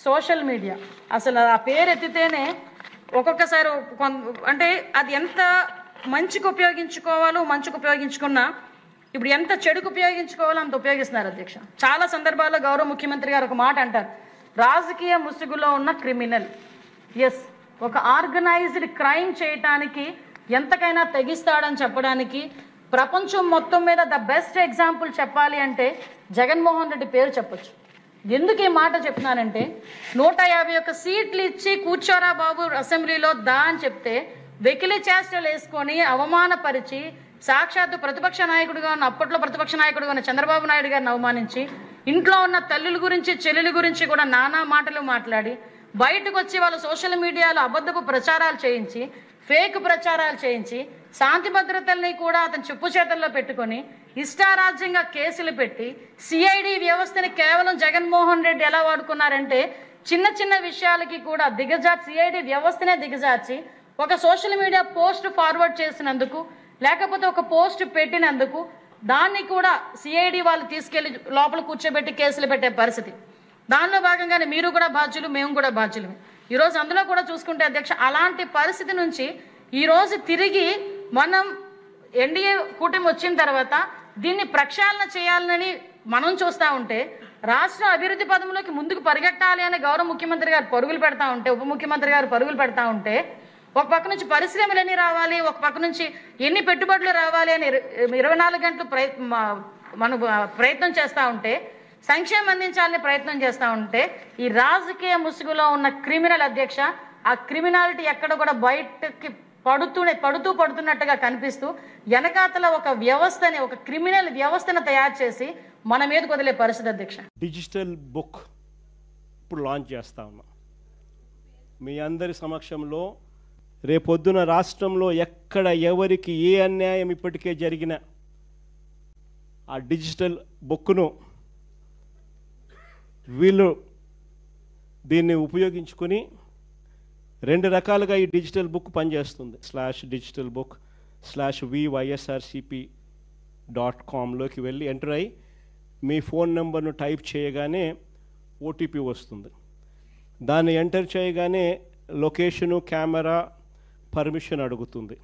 Social media. అసలు ఆ పేరు ఎత్తితేనే ఒక్కొక్కసారి అంటే అది ఎంత మంచికి ఉపయోగించుకోవాలో మంచికి ఉపయోగించుకున్నా ఇప్పుడు ఎంత చెడుకు ఉపయోగించుకోవాలో అంత ఉపయోగిస్తున్నారు అధ్యక్ష. చాలా సందర్భాల్లో గౌరవ ముఖ్యమంత్రి గారు ఒక మాట అంటారు, రాజకీయ ముసుగులో ఉన్న క్రిమినల్. ఎస్, ఒక ఆర్గనైజ్డ్ క్రైమ్ చేయటానికి ఎంతకైనా తెగిస్తాడని చెప్పడానికి ప్రపంచం మొత్తం మీద ద బెస్ట్ ఎగ్జాంపుల్ చెప్పాలి అంటే జగన్మోహన్ రెడ్డి పేరు చెప్పొచ్చు. ఎందుకు ఈ మాట చెప్తున్నానంటే 151 సీట్లు ఇచ్చి కూర్చోరా బాబు అసెంబ్లీలో దా అని చెప్తే వెకిలి చేష్టలు వేసుకొని అవమానపరిచి సాక్షాత్తు ప్రతిపక్ష నాయకుడిగా ఉన్న అప్పట్లో ప్రతిపక్ష నాయకుడిగా ఉన్న చంద్రబాబు నాయుడు గారిని అవమానించి ఇంట్లో ఉన్న తల్లుల గురించి చెల్లెల గురించి కూడా నానా మాటలు మాట్లాడి బయటకు వచ్చి వాళ్ళు సోషల్ మీడియాలో అబద్ధపు ప్రచారాలు చేయించి ఫేక్ ప్రచారాలు చేయించి శాంతి భద్రతల్ని కూడా అతను చెప్పు చేతల్లో పెట్టుకొని ఇష్టారాజ్యంగా కేసులు పెట్టి సిఐడి వ్యవస్థని కేవలం జగన్మోహన్ రెడ్డి ఎలా వాడుకున్నారంటే చిన్న చిన్న విషయాలకి కూడా సిఐడి వ్యవస్థనే దిగజార్చి ఒక సోషల్ మీడియా పోస్ట్ ఫార్వర్డ్ చేసినందుకు లేకపోతే ఒక పోస్ట్ పెట్టినందుకు దాన్ని కూడా సిఐడి వాళ్ళు తీసుకెళ్లి లోపల కూర్చోబెట్టి కేసులు పెట్టే పరిస్థితి. దానిలో భాగంగానే మీరు కూడా బాధ్యులు, మేము కూడా బాధ్యులు. ఈరోజు అందులో కూడా చూసుకుంటే అధ్యక్ష, అలాంటి పరిస్థితి నుంచి ఈరోజు తిరిగి మనం ఎన్డీఏ కూటమి వచ్చిన తర్వాత దీన్ని ప్రక్షాళన చేయాలని మనం చూస్తూ ఉంటే రాష్ట్ర అభివృద్ధి పదంలోకి ముందుకు పరిగెట్టాలి అని గౌరవ ముఖ్యమంత్రి గారు పరుగులు పెడతా ఉంటే, ఉప ముఖ్యమంత్రి గారు పరుగులు పెడతా ఉంటే, ఒక పక్క నుంచి పరిశ్రమలు ఎన్ని రావాలి, ఒక పక్క నుంచి ఎన్ని పెట్టుబడులు రావాలి అని 24 గంటలు మనం ప్రయత్నం చేస్తూ ఉంటే, సంక్షేమం అందించాలని ప్రయత్నం చేస్తూ ఉంటే ఈ రాజకీయ ముసుగులో ఉన్న క్రిమినల్ అధ్యక్ష, ఆ క్రిమినాలిటీ ఎక్కడ కూడా బయటకి పడుతున్నట్టుగా కనిపిస్తూ వెనకాతల ఒక వ్యవస్థని, ఒక క్రిమినల్ వ్యవస్థను తయారు చేసి మన మీద వదిలే పరిస్థితి అధ్యక్ష. డిజిటల్ బుక్ ఇప్పుడు లాంచ్ చేస్తా ఉన్నాం మీ అందరి సమక్షంలో. రేపొద్దున రాష్ట్రంలో ఎక్కడ ఎవరికి ఏ అన్యాయం ఇప్పటికే జరిగినా ఆ డిజిటల్ బుక్ను వీళ్ళు దీన్ని ఉపయోగించుకొని 2 రకాలుగా ఈ డిజిటల్ బుక్ పనిచేస్తుంది. /digitalbook/vySRCP.com లోకి వెళ్ళి ఎంటర్ అయ్యి మీ ఫోన్ నెంబర్ను టైప్ చేయగానే ఓటీపీ వస్తుంది. దాన్ని ఎంటర్ చేయగానే లొకేషను, కెమెరా, పర్మిషన్ అడుగుతుంది.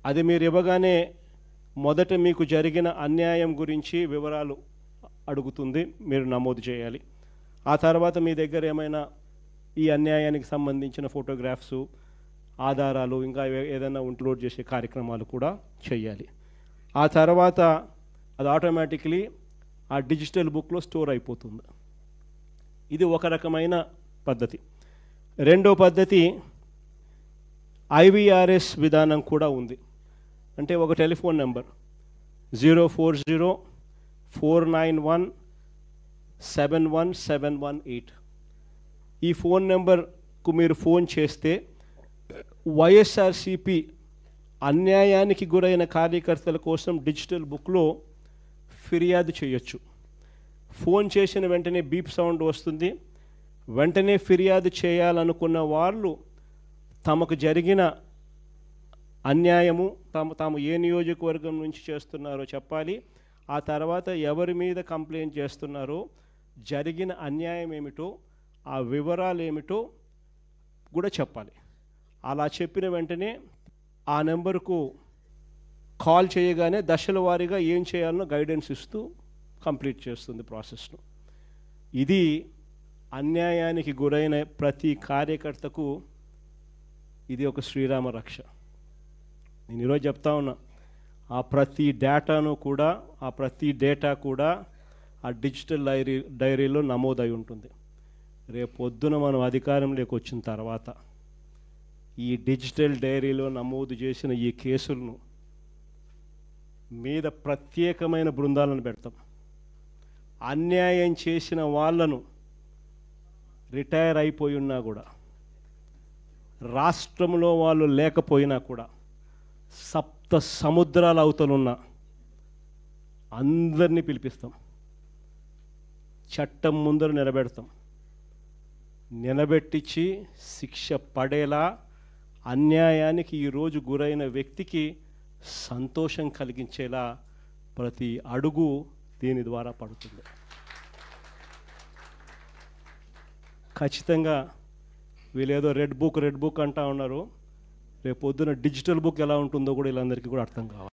అది మీరు ఇవ్వగానే మొదట మీకు జరిగిన అన్యాయం గురించి వివరాలు అడుగుతుంది, మీరు నమోదు చేయాలి. ఆ తర్వాత మీ దగ్గర ఏమైనా ఈ అన్యాయానికి సంబంధించిన ఫోటోగ్రాఫ్స్, ఆధారాలు, ఇంకా ఏదైనా అప్లోడ్ చేసే కార్యక్రమాలు కూడా చేయాలి. ఆ తర్వాత అది ఆటోమేటిక్లీ ఆ డిజిటల్ బుక్లో స్టోర్ అయిపోతుంది. ఇది ఒక రకమైన పద్ధతి. రెండో పద్ధతి IVRS విధానం కూడా ఉంది. అంటే ఒక టెలిఫోన్ నెంబర్ 04049171718. ఈ ఫోన్ నెంబర్కు మీరు ఫోన్ చేస్తే వైఎస్ఆర్సిపి అన్యాయానికి గురైన కార్యకర్తల కోసం డిజిటల్ బుక్లో ఫిర్యాదు చేయొచ్చు. ఫోన్ చేసిన వెంటనే బీప్ సౌండ్ వస్తుంది. వెంటనే ఫిర్యాదు చేయాలనుకున్న వాళ్ళు తమకు జరిగిన అన్యాయము, తాము ఏ నియోజకవర్గం నుంచి చేస్తున్నారో చెప్పాలి. ఆ తర్వాత ఎవరి మీద కంప్లైంట్ చేస్తున్నారో, జరిగిన అన్యాయం ఏమిటో, ఆ వివరాలు ఏమిటో కూడా చెప్పాలి. అలా చెప్పిన వెంటనే ఆ నెంబర్కు కాల్ చేయగానే దశల వారీగా ఏం చేయాలనో గైడెన్స్ ఇస్తూ కంప్లీట్ చేస్తుంది ప్రాసెస్ను. ఇది అన్యాయానికి గురైన ప్రతి కార్యకర్తకు ఇది ఒక శ్రీరామ రక్ష. నేను ఈరోజు చెప్తా ఉన్నా, ఆ ప్రతి డేటా కూడా ఆ డిజిటల్ డైరీలో నమోదై ఉంటుంది. రేపు పొద్దున మనం అధికారంలోకి వచ్చిన తర్వాత ఈ డిజిటల్ డైరీలో నమోదు చేసిన ఈ కేసులను మీద ప్రత్యేకమైన బృందాలను పెడతాం. అన్యాయం చేసిన వాళ్ళను రిటైర్ అయిపోయి ఉన్నా కూడా, రాష్ట్రంలో వాళ్ళు లేకపోయినా కూడా, సప్త సముద్రాల అవతలున్న అందరినీ పిలిపిస్తాం. చట్టం ముందర నిలబెట్టించి శిక్ష పడేలా అన్యాయానికి ఈరోజు గురైన వ్యక్తికి సంతోషం కలిగించేలా ప్రతి అడుగు దీని ద్వారా పడుతుంది. ఖచ్చితంగా వీళ్ళేదో రెడ్ బుక్ అంటా ఉన్నారు. రేపు పొద్దున డిజిటల్ బుక్ ఎలా ఉంటుందో కూడా వీళ్ళందరికీ కూడా అర్థం కావాలి.